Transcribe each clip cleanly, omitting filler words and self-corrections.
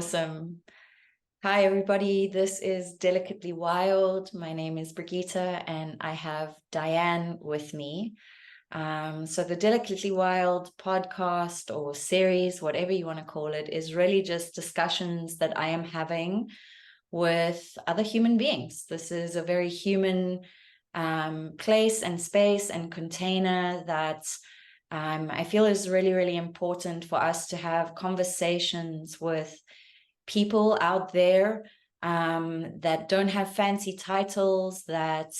Awesome. Hi, everybody. This is Delicately Wild. My name is Brigitte, and I have Dianne with me. So the Delicately Wild podcast or series, whatever you want to call it, is really just discussions that I am having with other human beings. This is a very human place and space and container that I feel is really, really important for us to have conversations with people out there that don't have fancy titles, that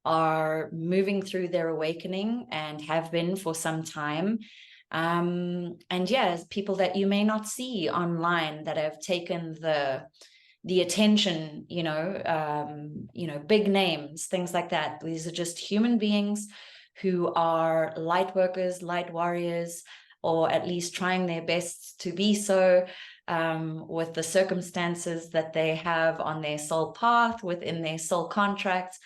are moving through their awakening and have been for some time. And yes, people that you may not see online that have taken the attention, big names, things like that. These are just human beings who are light workers, light warriors, or at least trying their best to be so, with the circumstances that they have on their soul path, within their soul contracts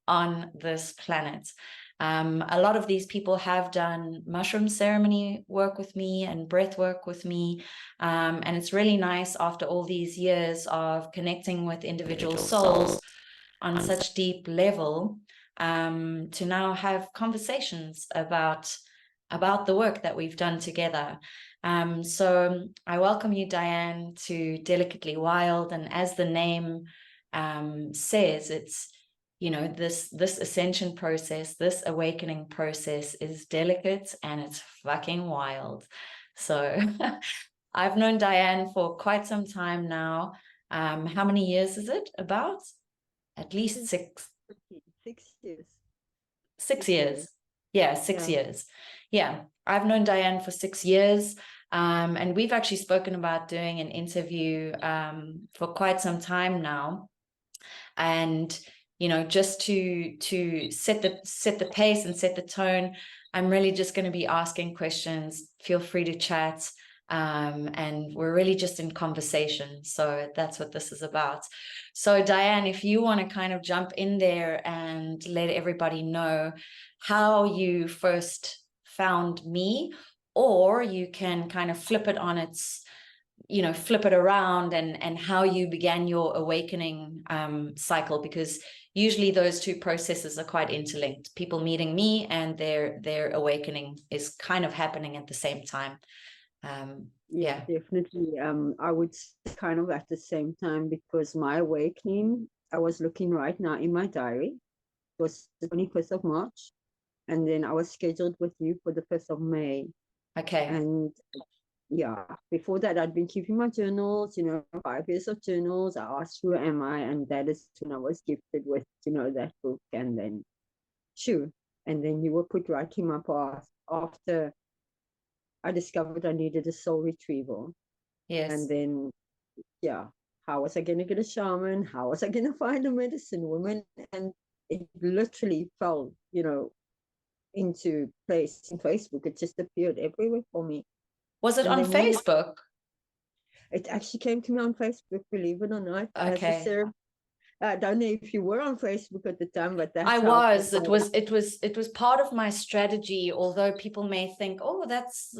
on this planet. A lot of these people have done mushroom ceremony work with me and breath work with me. And it's really nice after all these years of connecting with individual souls on such deep level, to now have conversations about the work that we've done together. So I welcome you, Dianne, to Delicately Wild. And as the name says, it's, this ascension process, this awakening process is delicate and it's fucking wild. So I've known Dianne for quite some time now. How many years is it? About at least 6 years. 6 years. Yeah, 6 years. Yeah, I've known Dianne for 6 years. And we've actually spoken about doing an interview for quite some time now. And just to set the pace and set the tone, I'm really just going to be asking questions. Feel free to chat. And we're really just in conversation. So that's what this is about. So Dianne, if you want to kind of jump in there and let everybody know how you first found me, or you can kind of flip it on its, flip it around and how you began your awakening cycle, because usually those two processes are quite interlinked. People meeting me and their awakening is kind of happening at the same time. Yeah, definitely. I would say kind of at the same time, because my awakening, I was looking right now in my diary. It was the 21st of March, and then I was scheduled with you for the 1st of May. Okay. And yeah, before that, I'd been keeping my journals, 5 years of journals. I asked, who am I? And that is when I was gifted with, that book. And then, and then you were put right in my path after I discovered I needed a soul retrieval. Yes. And then, how was I going to get a shaman? How was I going to find a medicine woman? And it literally fell, into place in Facebook. It just appeared everywhere for me. Was it on Facebook? It actually came to me on Facebook, believe it or not. Okay. I don't know if you were on Facebook at the time, but that's I was. It was part of my strategy. Although people may think, oh, that's,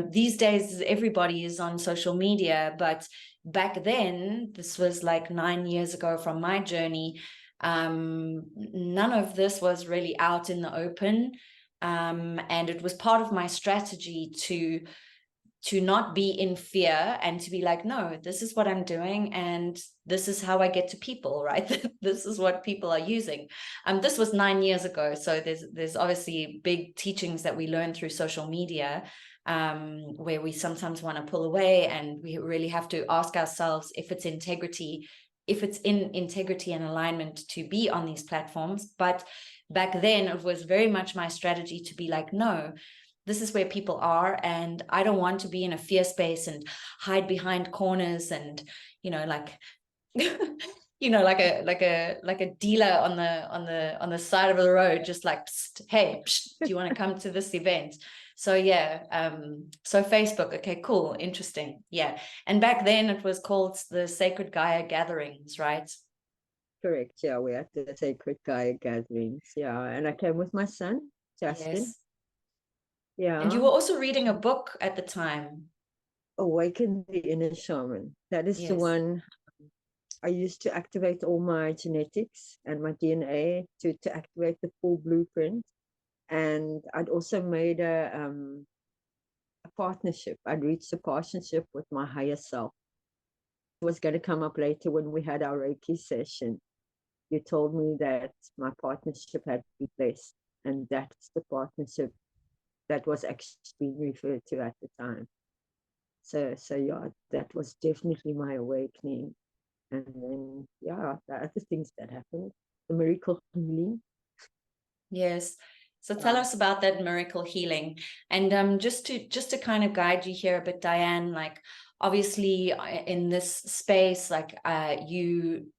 these days everybody is on social media, but back then, this was like 9 years ago from my journey, none of this was really out in the open, and it was part of my strategy to not be in fear and to be like, no, this is what I'm doing and this is how I get to people, right? This is what people are using. This was 9 years ago. So there's obviously big teachings that we learn through social media, where we sometimes want to pull away, and we really have to ask ourselves if it's in integrity and alignment to be on these platforms. But back then it was very much my strategy to be like, no, this is where people are, and I don't want to be in a fear space and hide behind corners and, like, like a dealer on the side of the road, just like, psst, hey, psst, do you want to come to this event? So so Facebook, okay, cool, interesting, yeah. And back then it was called the Sacred Gaia Gatherings, right? Correct, yeah, we had the Sacred Gaia Gatherings, yeah, and I came with my son, Justin. Yes. Yeah. And you were also reading a book at the time. Awaken the inner shaman. That is the Yes. one I used to activate all my genetics and my DNA to activate the full blueprint. And I'd also made a partnership. I'd reached a partnership with my higher self. It was going to come up later when we had our Reiki session. You told me that my partnership had been blessed, and that's the partnership that was actually being referred to at the time. So yeah, that was definitely my awakening. And then yeah, the other things that happened, the miracle healing. Yes. So tell Yeah. us about that miracle healing. And just to kind of guide you here a bit, Dianne, like obviously in this space, like you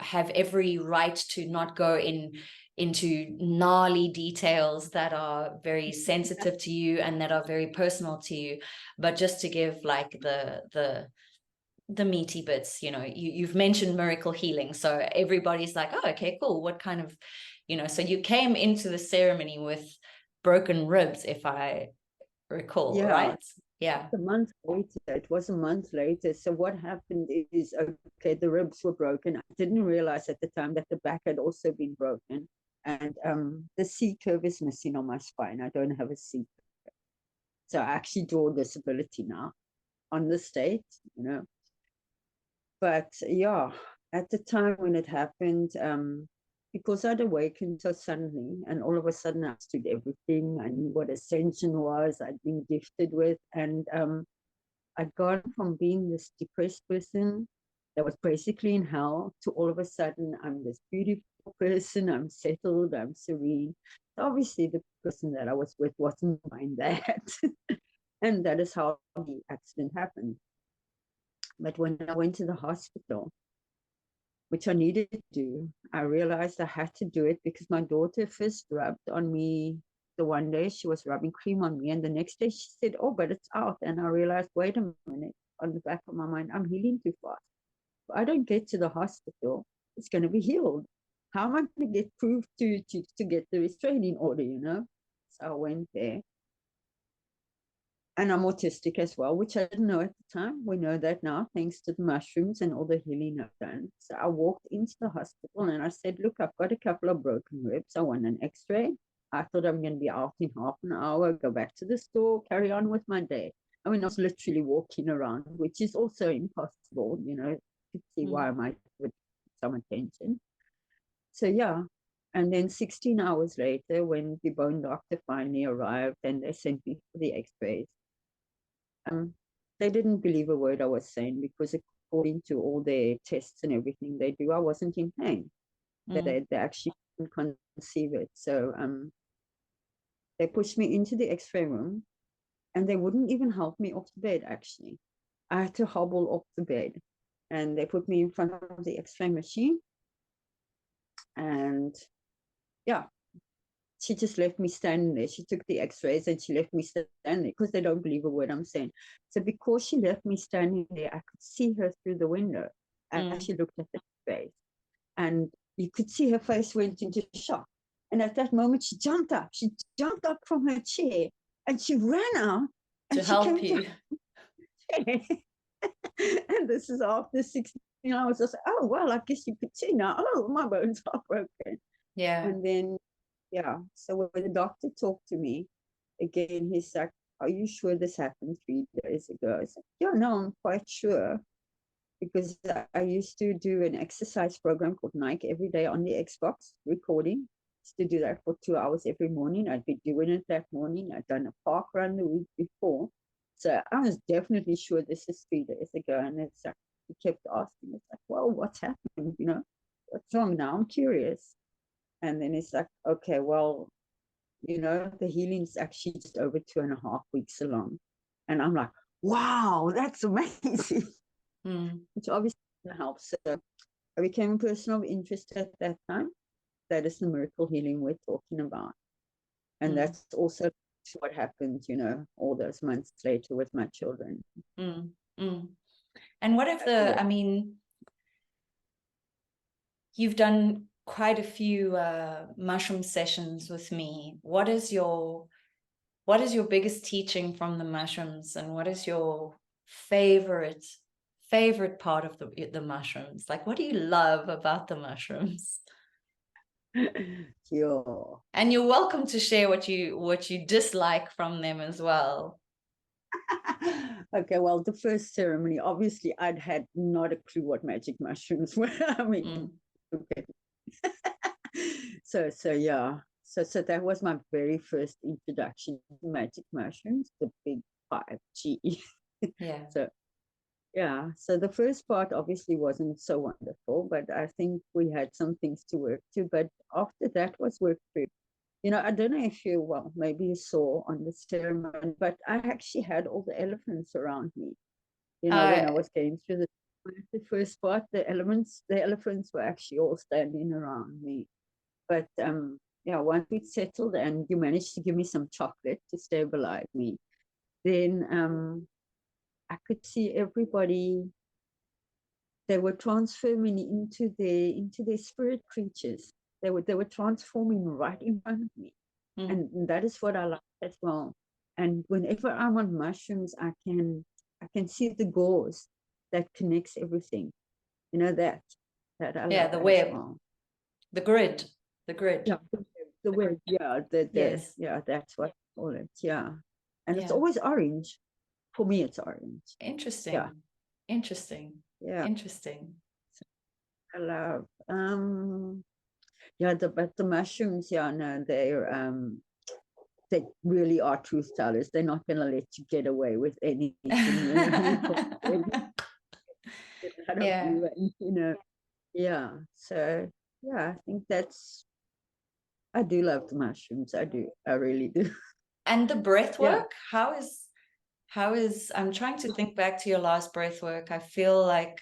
have every right to not go into gnarly details that are very sensitive to you and that are very personal to you, but just to give like the meaty bits, you've mentioned miracle healing, so everybody's like, oh, okay, cool, what kind of, so you came into the ceremony with broken ribs, if I recall, Yeah, right? Yeah. a month later. It was a month later. So what happened is, okay, the ribs were broken. I didn't realize at the time that the back had also been broken. And the C curve is missing on my spine. I don't have a C curve. So I actually draw disability now on the state, you know. But yeah, at the time when it happened, because I'd awakened so suddenly, and all of a sudden I understood everything. I knew what Ascension was, I'd been gifted with, and I'd gone from being this depressed person that was basically in hell to all of a sudden I'm this beautiful person, I'm settled, I'm serene. Obviously, the person that I was with wasn't mind that. And that is how the accident happened. But when I went to the hospital, which I needed to do, I realized I had to do it because my daughter first rubbed on me. The one day she was rubbing cream on me, and the next day she said, oh, but it's out. And I realized, wait a minute, on the back of my mind, I'm healing too fast. If I don't get to the hospital, it's going to be healed. How am I going to get proof to get the restraining order, you know? So I went there. And I'm autistic as well, which I didn't know at the time. We know that now, thanks to the mushrooms and all the healing I've done. So I walked into the hospital and I said, look, I've got a couple of broken ribs. I want an x-ray. I thought I'm going to be out in half an hour, go back to the store, carry on with my day. I mean, I was literally walking around, which is also impossible, you know, to see why I might with some attention. So yeah. And then 16 hours later, when the bone doctor finally arrived and they sent me for the x-rays, they didn't believe a word I was saying because according to all their tests and everything they do, I wasn't in pain. They actually couldn't conceive it. So they pushed me into the x-ray room and they wouldn't even help me off the bed, actually. I had to hobble off the bed and they put me in front of the x-ray machine. And yeah, she just left me standing there. She took the x-rays and she left me standing there because they don't believe a word I'm saying. So because she left me standing there, I could see her through the window as she looked at the x-rays. And you could see her face went into shock. And at that moment, she jumped up. She jumped up from her chair and she ran out and To she help came you. to and this is after 16 hours. I said, oh, well, I guess you could see now. Oh, my bones are broken. Yeah. And then yeah. So when the doctor talked to me, again, he's like, are you sure this happened 3 days ago? I said, yeah, no, I'm quite sure. Because I used to do an exercise program called Nike every day on the Xbox recording. Used to do that for 2 hours every morning. I'd be doing it that morning. I'd done a park run the week before. So I was definitely sure this is 3 days ago. And it's like, he kept asking, it's like, well, what's happening? You know, what's wrong now? I'm curious. And then it's like, okay, well, you know, the healing is actually just over 2.5 weeks along. And I'm like, wow, that's amazing. Which obviously helps. So I became a person of interest at that time. That is the miracle healing we're talking about. And that's also what happened, you know, all those months later with my children. And what if I mean, you've done quite a few mushroom sessions with me. What is your biggest teaching from the mushrooms, and what is your favorite part of the mushrooms? Like, what do you love about the mushrooms? Yeah. And you're welcome to share what you dislike from them as well. Okay, well, the first ceremony, obviously, I'd had not a clue what magic mushrooms were. I mean, okay. So yeah. So that was my very first introduction to magic mushrooms, the big 5G. Yeah. So yeah, so the first part obviously wasn't so wonderful, but I think we had some things to work to. But after that was work through. I don't know if you, well, maybe you saw on the ceremony, but I actually had all the elephants around me. When I was going through the first part, the elephants were actually all standing around me. But yeah, once we settled and you managed to give me some chocolate to stabilize me, then I could see everybody. They were transforming into their spirit creatures. They were transforming right in front of me. And that is what I like as well. And whenever I'm on mushrooms, I can see the gauze that connects everything. That I Yeah, love the as web, well. the grid. Yeah, the web. Yeah, Yes. yeah, that's what I call it. Yeah, and it's Yeah. always orange. For me, it's orange. Interesting. Yeah, Interesting. yeah. Interesting. I love. Yeah, but the mushrooms, yeah, no, they really are truth tellers. They're not going to let you get away with anything. Out of Yeah. you, and yeah. So yeah, I think I do love the mushrooms. I do. I really do. And the breath Yeah. work, how is I'm trying to think back to your last breath work. I feel like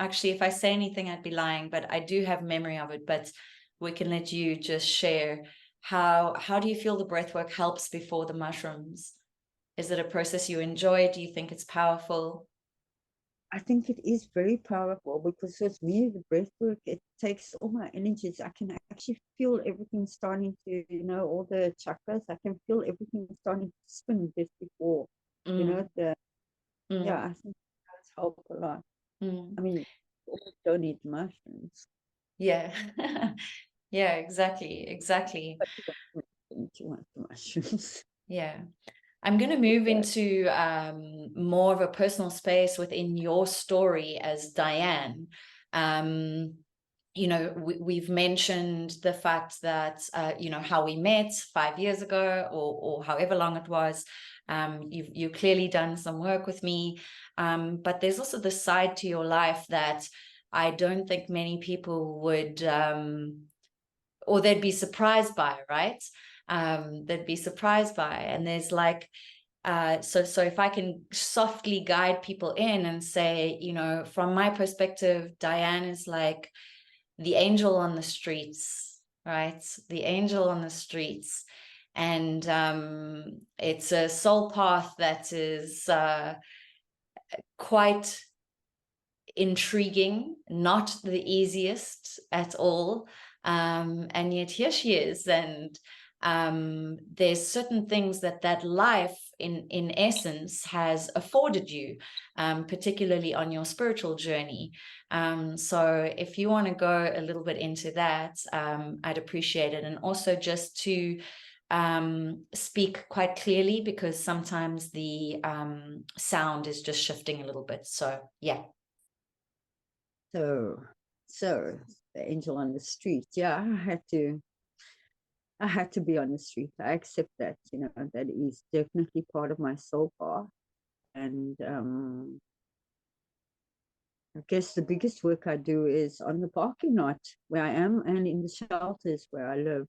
actually if I say anything I'd be lying, but I do have memory of it, but we can let you just share how do you feel the breath work helps before the mushrooms? Is it a process you enjoy? Do you think it's powerful? I think it is very powerful because with me, the breath work, it takes all my energies. I can actually feel everything starting to, all the chakras. I can feel everything starting to spin just before, the, yeah, I think it does help a lot. I mean, you don't need mushrooms. Yeah. Yeah, exactly. But you want the mushrooms. Yeah. I'm going to move Okay. into more of a personal space within your story as Dianne. We've mentioned the fact that, how we met 5 years ago or however long it was. You've clearly done some work with me. But there's also the side to your life that I don't think many people would, or they'd be surprised by, right? They'd be surprised by. And there's like, so if I can softly guide people in and say, from my perspective, Dianne is like the angel on the streets, right? The angel on the streets. And it's a soul path that is quite intriguing, not the easiest at all. And yet here she is. And there's certain things that life in essence has afforded you, particularly on your spiritual journey. So if you want to go a little bit into that, I'd appreciate it. And also just to speak quite clearly, because sometimes the sound is just shifting a little bit. So yeah. So the angel on the street. Yeah, I had to be on the street. I accept that, that is definitely part of my soul path. And I guess the biggest work I do is on the parking lot where I am and in the shelters where I live.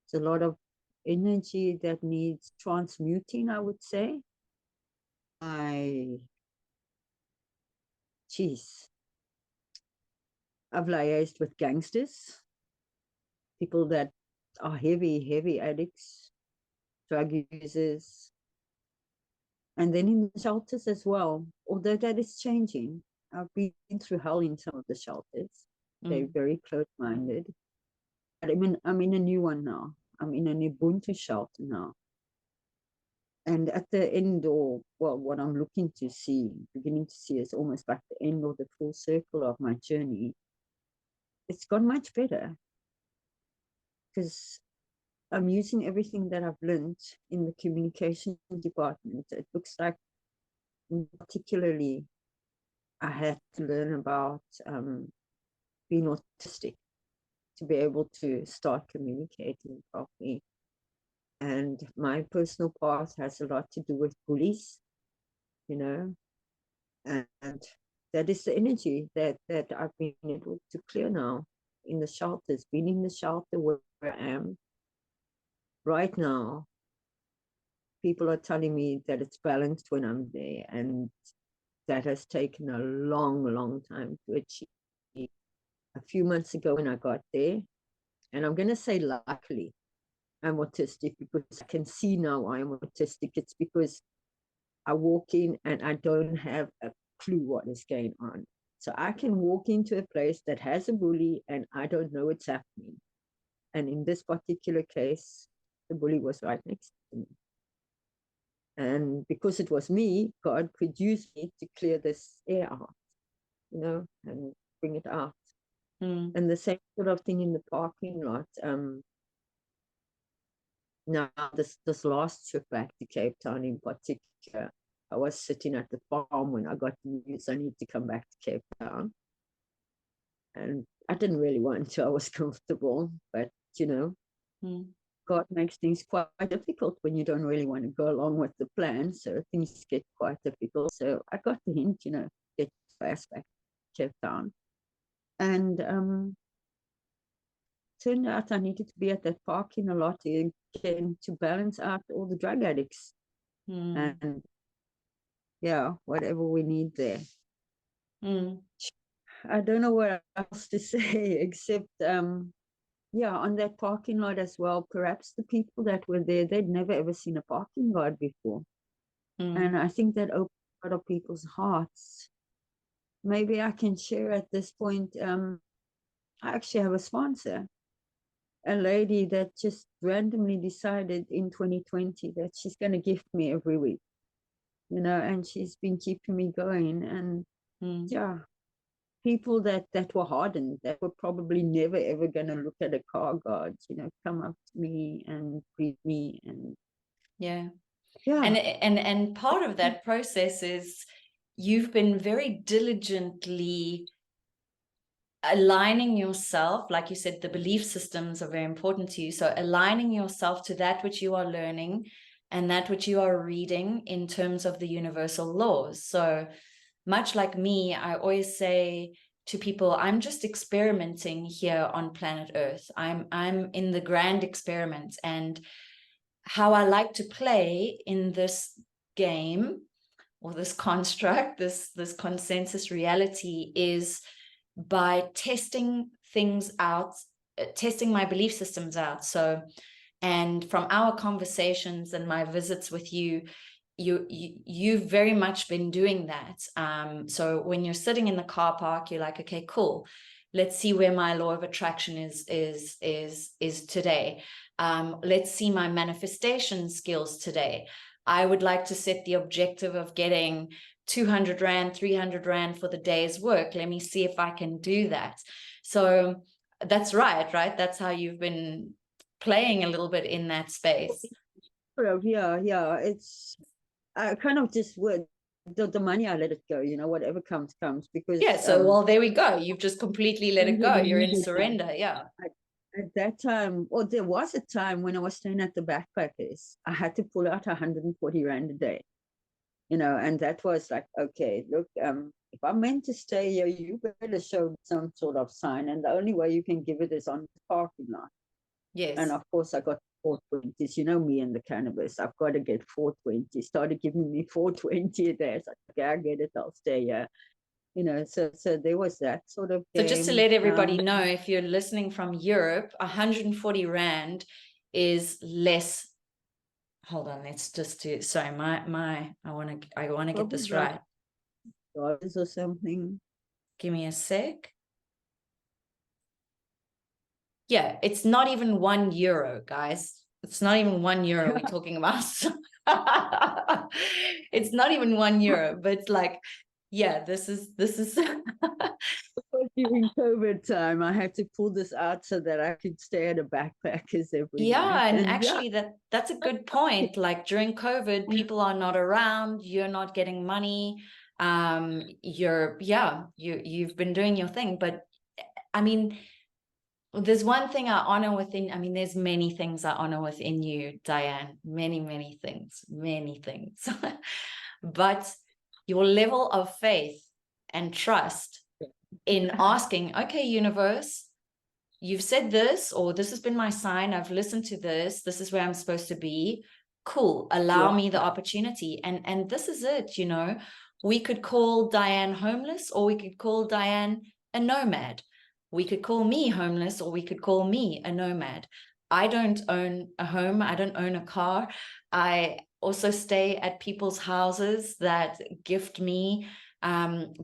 It's a lot of energy that needs transmuting, I would say. Geez, I've liaised with gangsters, people that are heavy addicts, drug users, and then in the shelters as well. Although that is changing, I've been through hell in some of the shelters. They're very close-minded. But I'm in a new one now. I'm in an Ubuntu shelter now. And at the end, or well, what I'm beginning to see is almost like the end of the full circle of my journey. It's gone much better because I'm using everything that I've learned in the communication department. It looks like, particularly, I had to learn about being autistic to be able to start communicating properly. And my personal path has a lot to do with bullies, you know, and that is the energy that I've been able to clear now in the shelters. Being in the shelter where I am right now, people are telling me that it's balanced when I'm there, and that has taken a long time to achieve. A few months ago when I got there, and I'm going to say luckily, I'm autistic because I can see now I'm autistic. It's because I walk in and I don't have a clue what is going on. So I can walk into a place that has a bully and I don't know what's happening. And in this particular case, the bully was right next to me. And because it was me, God could use me to clear this air out, and bring it out. And the same sort of thing in the parking lot. Now, this last trip back to Cape Town in particular, I was sitting at the farm when I got the news I need to come back to Cape Town. And I didn't really want to. I was comfortable, but God makes things quite difficult when you don't really want to go along with the plan. So things get quite difficult. So I got the hint, get fast back to Cape Town. And turned out I needed to be at that parking a lot again to balance out all the drug addicts. And yeah, whatever we need there. I don't know what else to say except, on that parking lot as well, perhaps the people that were there, they'd never ever seen a parking lot before. And I think that opened a lot of people's hearts. Maybe I can share at this point, I actually have a sponsor, a lady that just randomly decided in 2020 that she's going to gift me every week, and she's been keeping me going. And people that were hardened, that were probably never ever going to look at a car guard, come up to me and greet me. And and part of that process is you've been very diligently aligning yourself, like you said, the belief systems are very important to you. So aligning yourself to that which you are learning and that which you are reading in terms of the universal laws. So much like me, I always say to people, I'm just experimenting here on planet Earth. I'm in the grand experiment, and how I like to play in this game or this construct, this consensus reality, is by testing things out, testing my belief systems out. So, and from our conversations and my visits with you, you've very much been doing that. So when you're sitting in the car park, you're like, okay, cool. Let's see where my law of attraction is today. Let's see my manifestation skills today. I would like to set the objective of getting 200 Rand, 300 Rand for the day's work. Let me see if I can do that. So that's right? That's how you've been playing a little bit in that space. Yeah. It's, I kind of just would, the money, I let it go, whatever comes, because. So, well, there we go. You've just completely let it go. You're in surrender. At that time, or there was a time when I was staying at the backpackers, I had to pull out 140 Rand a day, and that was like, okay, look, if I'm meant to stay here, you better show some sort of sign. And the only way you can give it is on the parking lot. Yes. And of course, I got 420s, me and the cannabis. I've got to get 420. Started giving me 420 a day. It's like, okay, I get it, I'll stay here. So there was that sort of game. So just to let everybody know, if you're listening from Europe, 140 Rand is less. Hold on, let's just do, sorry, I want to get this right. Dollars or something. Give me a sec. Yeah, it's not even €1, guys. It's not even €1 we're talking about. It's not even €1, but it's like, yeah, this is During COVID time, I had to pull this out so that I could stay at a backpackers every night. yeah, and And yeah, actually that's a good point. Like during COVID, people are not around, you're not getting money. You've been doing your thing, but I mean, there's one thing I honor within, I mean, there's many things I honor within you, Dianne, many things, many things. But your level of faith and trust in asking, okay, universe, you've said this, or this has been my sign, I've listened to this is where I'm supposed to be. Cool, allow yeah, me the opportunity. And this is it, you know. We could call Dianne homeless, or we could call Dianne a nomad. We could call me homeless, or we could call me a nomad. I don't own a home, I don't own a car. I also stay at people's houses that gift me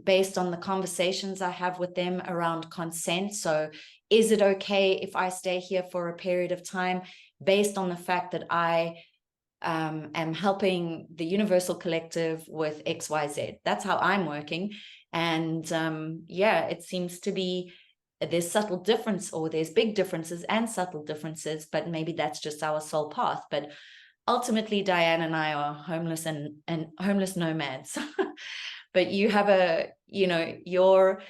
based on the conversations I have with them around consent. So is it okay if I stay here for a period of time based on the fact that I am helping the Universal Collective with XYZ? That's how I'm working. And yeah, it seems to be there's subtle difference, or there's big differences and subtle differences, but maybe that's just our soul path. But ultimately, Dianne and I are homeless and homeless nomads. But you have a, you know, your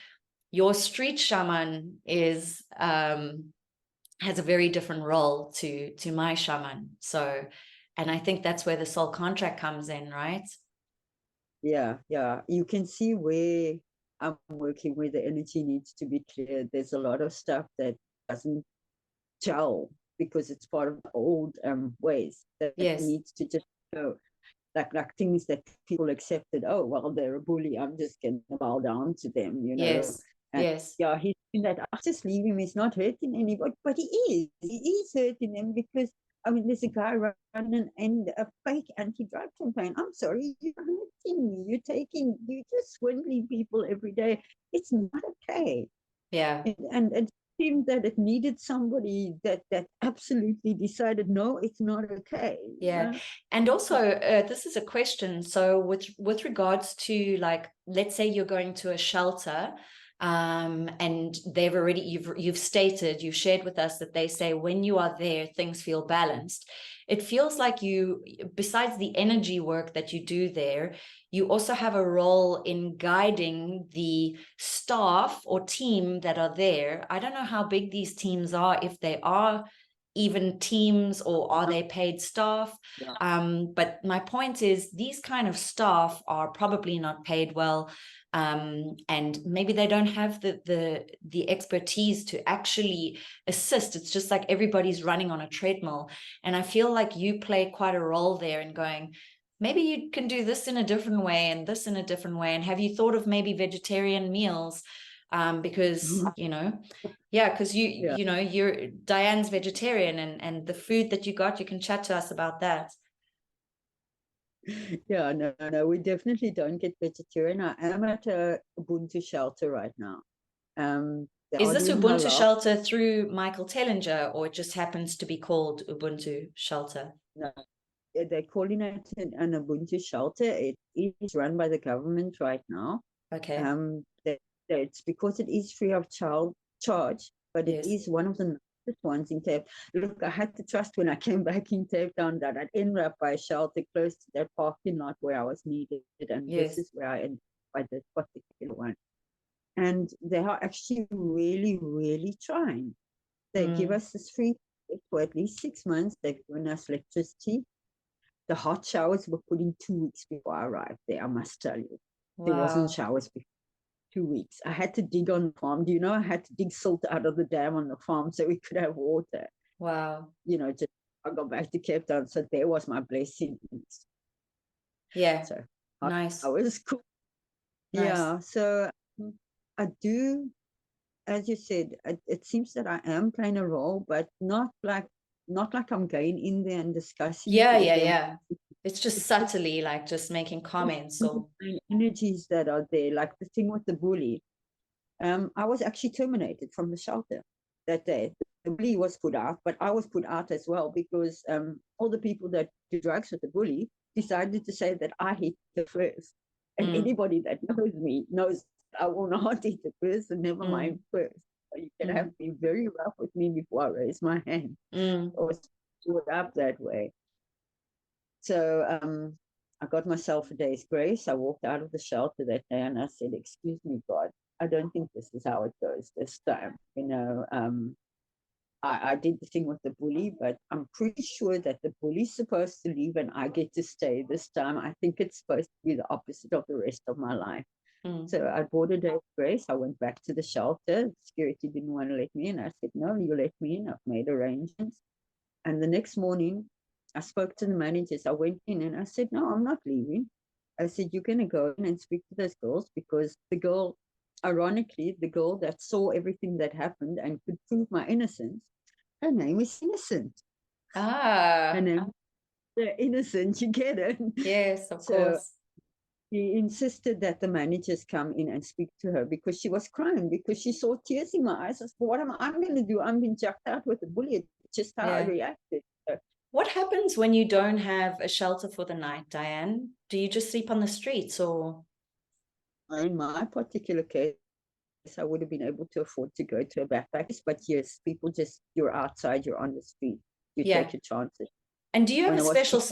street shaman is has a very different role to my shaman. So, and I think that's where the soul contract comes in, right? yeah. You can see where I'm working, where the energy needs to be cleared. There's a lot of stuff that doesn't gel because it's part of the old ways that Yes, needs to just go. Like things that people accepted. Oh, well, they're a bully. I'm just going to bow down to them, you know. yes, And yes, yeah, he's doing that. I'll just leave him. He's not hurting anybody, but he is. He is hurting them because, I mean, there's a guy running and a fake anti-drug campaign. I'm sorry, you're hurting me. You're just swindling people every day. It's not okay. yeah. And it seemed that it needed somebody that absolutely decided, no, it's not okay. Yeah. And also, this is a question. So with regards to, like, let's say you're going to a shelter, and they've already, you've stated, you've shared with us that they say when you are there, things feel balanced. It feels like you, besides the energy work that you do there, you also have a role in guiding the staff or team that are there. I don't know how big these teams are, if they are even teams, or are they paid staff? Yeah. But my point is, these kind of staff are probably not paid well, and maybe they don't have the expertise to actually assist. It's just like everybody's running on a treadmill, and I feel like you play quite a role there in going, maybe you can do this in a different way and this in a different way. And have you thought of maybe vegetarian meals? Because you know, yeah, because Yeah. you know, you're Dianne's vegetarian, and the food that you got, you can chat to us about that. Yeah, no, we definitely don't get vegetarian. I am at a Ubuntu shelter right now. They Is are this doing Ubuntu halal. Shelter through Michael Tellinger, or it just happens to be called Ubuntu Shelter? No, they're calling it an Ubuntu shelter. It is run by the government right now. Okay. Um, it's because it is free of charge, but it Yes. is one of the nicest ones in Cape. Look, I had to trust when I came back in Cape Town that I'd end up by a shelter close to that parking lot where I was needed, and this Yes. is where I ended up by this particular one. And they are actually really trying. They give Mm. us this free for at least 6 months. They've given us electricity. The hot showers were put in 2 weeks before I arrived there, I must tell you. There wasn't Wow. showers before 2 weeks. I had to dig on the farm. Do you know I had to dig silt out of the dam on the farm so we could have water? Wow. You know, just I got back to Cape Town. So there was my blessing. Yeah. So I Nice. was cool. Nice. Yeah. So I do, as you said, it seems that I am playing a role, but not like I'm going in there and discussing Yeah, with yeah, them. yeah. It's just It's just subtly, like, just making comments or energies that are there, like the thing with the bully. I was actually terminated from the shelter that day. The bully was put out, but I was put out as well because all the people that do drugs with the bully decided to say that I hit her first. And anybody that knows me knows I will not hit the person, never mind first. So you can have to be very rough with me before I raise my hand or do it up that way. So I got myself a day's grace. I walked out of the shelter that day and I said, excuse me, God, I don't think this is how it goes this time. You know, I did the thing with the bully, but I'm pretty sure that the bully's supposed to leave and I get to stay this time. I think it's supposed to be the opposite of the rest of my life. So I bought a day's grace. I went back to the shelter. Security didn't want to let me in. I said, no, you let me in. I've made arrangements. And the next morning, I spoke to the managers. I went in and I said, no, I'm not leaving. I said, you're going to go in and speak to those girls, because the girl, ironically, the girl that saw everything that happened and could prove my innocence, her name is Innocent. Her name is Innocent, you get it? Yes, of course. He insisted that the managers come in and speak to her because she was crying, because she saw tears in my eyes. I said, what am I going to do? I'm being chucked out with a bully. It's just how I reacted. What happens when you don't have a shelter for the night, Dianne? Do you just sleep on the streets, or? In my particular case, I would have been able to afford to go to a backpackers, but yes, people just, you're outside, you're on the street, you take your chances. And do you have When a special...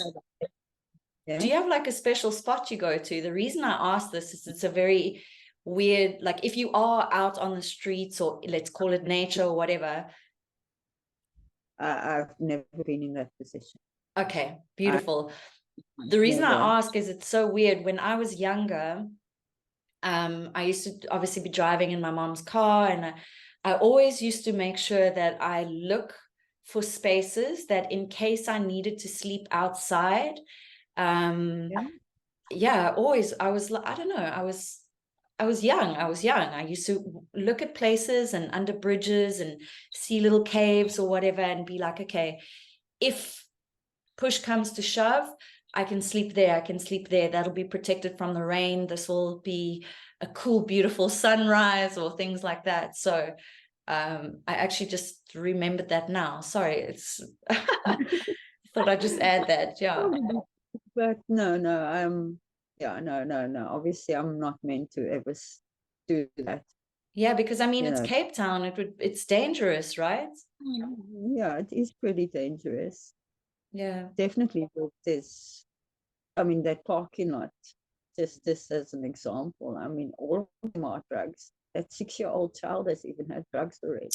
Do you have like a special spot you go to? The reason I ask this is it's a very weird, like if you are out on the streets, or let's call it nature or whatever. I've never been in that position. Okay, beautiful. The reason I ask is it's so weird. When I was younger, I used to obviously be driving in my mom's car, and I always used to make sure that I look for spaces that in case I needed to sleep outside, always, I was like, I don't know, I was young. I used to look at places and under bridges and see little caves or whatever and be like, okay, if push comes to shove, I can sleep there. That'll be protected from the rain. This will be a cool, beautiful sunrise or things like that. So I actually just remembered that now. Sorry, it's thought I'd just add that. Yeah. But no, no, obviously I'm not meant to ever do that. Yeah, because I mean, it's Cape Town. It's dangerous, right? Yeah, it is pretty dangerous. Yeah, definitely. This, I mean, that parking lot, just this as an example. I mean, all of them are drugs. That 6-year-old child has even had drugs already.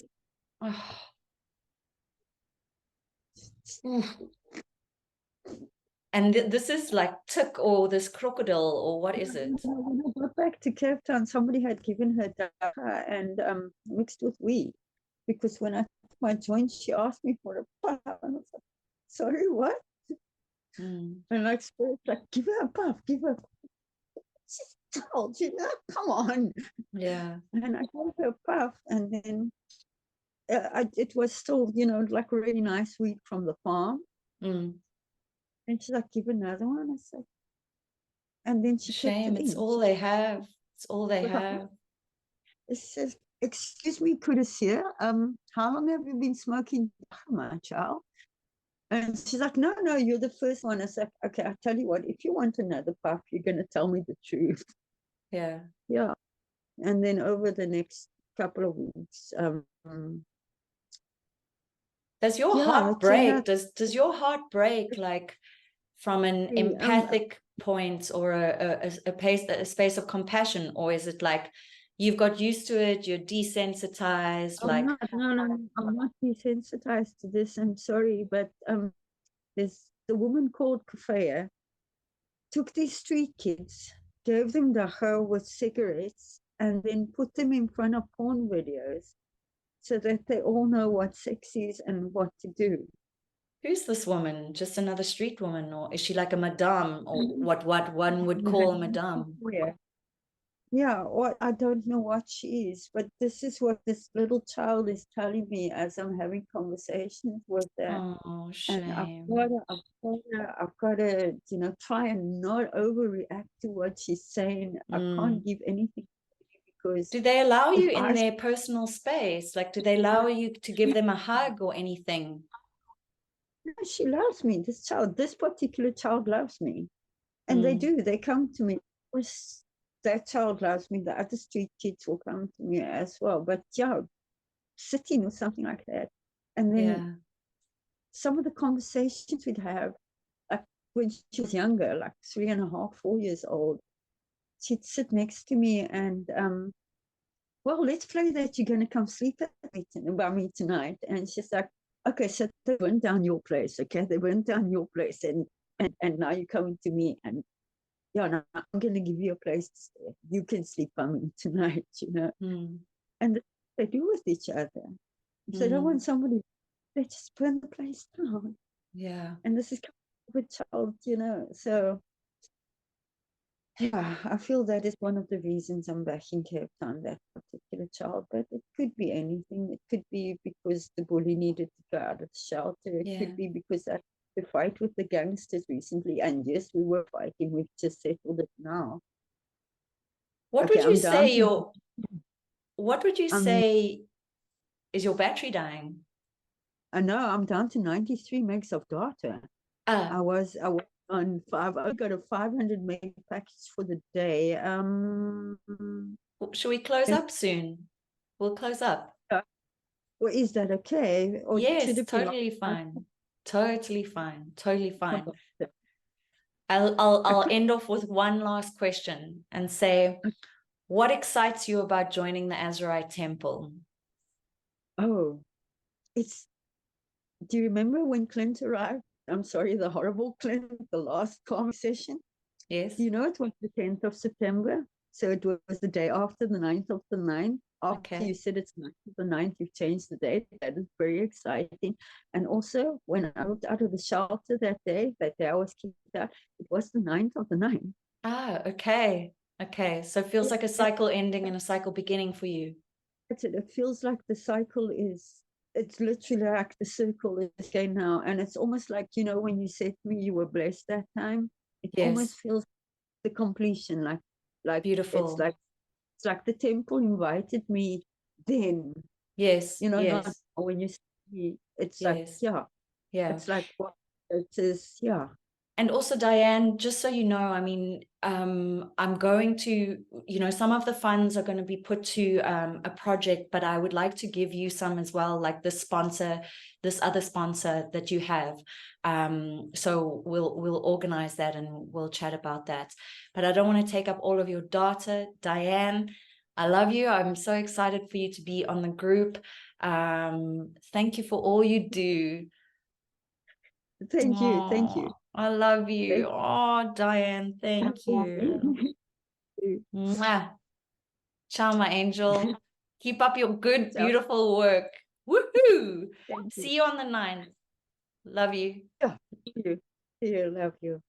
And this is like tick or this crocodile, or what is it? When I got back to Cape Town, somebody had given her data and mixed with weed. Because when I took my joint, she asked me for a puff. And I was like, sorry, what? And I expressed, like, give her a puff, give her a puff. She's told, come on. Yeah. And I gave her a puff, and then it was still, like really nice weed from the farm. And she's like, give another one. I said, and then she Shame, it's all they have. It's all they have. It says, excuse me, Kurisia, how long have you been smoking, my child? And she's like, no, you're the first one. I said, okay, I'll tell you what, if you want another puff, you're going to tell me the truth. Yeah. Yeah. And then over the next couple of weeks, does your heart break? Does your heart break like from an empathic point, or a space of compassion, or is it like you've got used to it, you're desensitized? No, I'm not desensitized to this. I'm sorry, but there's the woman called Kafaya took these street kids, gave them dachau with cigarettes, and then put them in front of porn videos so that they all know what sex is and what to do. Who's this woman? Just another street woman, or is she like a madame, or what one would call a madame? Yeah, I don't know what she is, but this is what this little child is telling me as I'm having conversations with her. Oh, shame. And I've got to, try and not overreact to what she's saying. I can't give anything, because do they allow you in their personal space? Like, do they allow you to give them a hug or anything? she loves me. This particular child loves me. And they do, they come to me. That child loves me. The other street kids will come to me as well. But yeah, sitting or something like that. And then some of the conversations we'd have, like when she was younger, like 3.5, 4 years old, she'd sit next to me and, well, let's play that you're going to come sleep by me tonight. And she's like, okay, so they went down your place, okay? They went down your place, and now you're coming to me, and yeah, no, I'm going to give you a place to stay. You can sleep by me tonight, you know? And they do with each other. If they don't want somebody, they just burn the place down. Yeah. And this is kind of a child, you know? So, yeah, I feel that is one of the reasons I'm back in Cape Town, that particular child. But it could be anything. It could be because the bully needed to go out of the shelter. It could be because I had to fight with the gangsters recently. And yes, we were fighting. We've just settled it now. What Okay, would you I'm down say to, what would you say is your battery dying? I know I'm down to 93 megs of data. I was on I got a 500 meg package for the day. Should we close up soon? We'll close up. Well, is that okay? Or Yes, should it be totally fine. Totally fine. Totally fine. Okay. I'll end off with one last question and say, what excites you about joining the AZURITE Temple? Oh, do you remember when Clint arrived? I'm sorry, the horrible Clint, the last calm session? Yes. You know, it was the 10th of September. So it was the day after the 9th of the 9th. After you said it's 9th of the 9th, you've changed the date. That is very exciting. And also, when I moved out of the shelter that day I was kicked out, it was the 9th of the 9th. Ah, okay. Okay. So it feels like a cycle ending and a cycle beginning for you. It feels like the cycle it's literally like the circle is again now. And it's almost like, you know, when you said to me you were blessed that time, it almost feels the completion, like beautiful. It's like the temple invited me then. Yes. You know, yes. not when you see it's like, yeah. It's like what it is, yeah. And also, Dianne, just so you know, I mean, I'm going to, you know, some of the funds are going to be put to a project, but I would like to give you some as well, like this other sponsor that you have. So we'll organize that and we'll chat about that. But I don't want to take up all of your data. Dianne, I love you. I'm so excited for you to be on the group. Thank you for all you do. Thank you. I love you. Oh, Dianne, thank you. Mwah. Ciao, my angel. Keep up your good, beautiful work. Woohoo! See you on the 9th. Love you. Yeah, see you. Love you.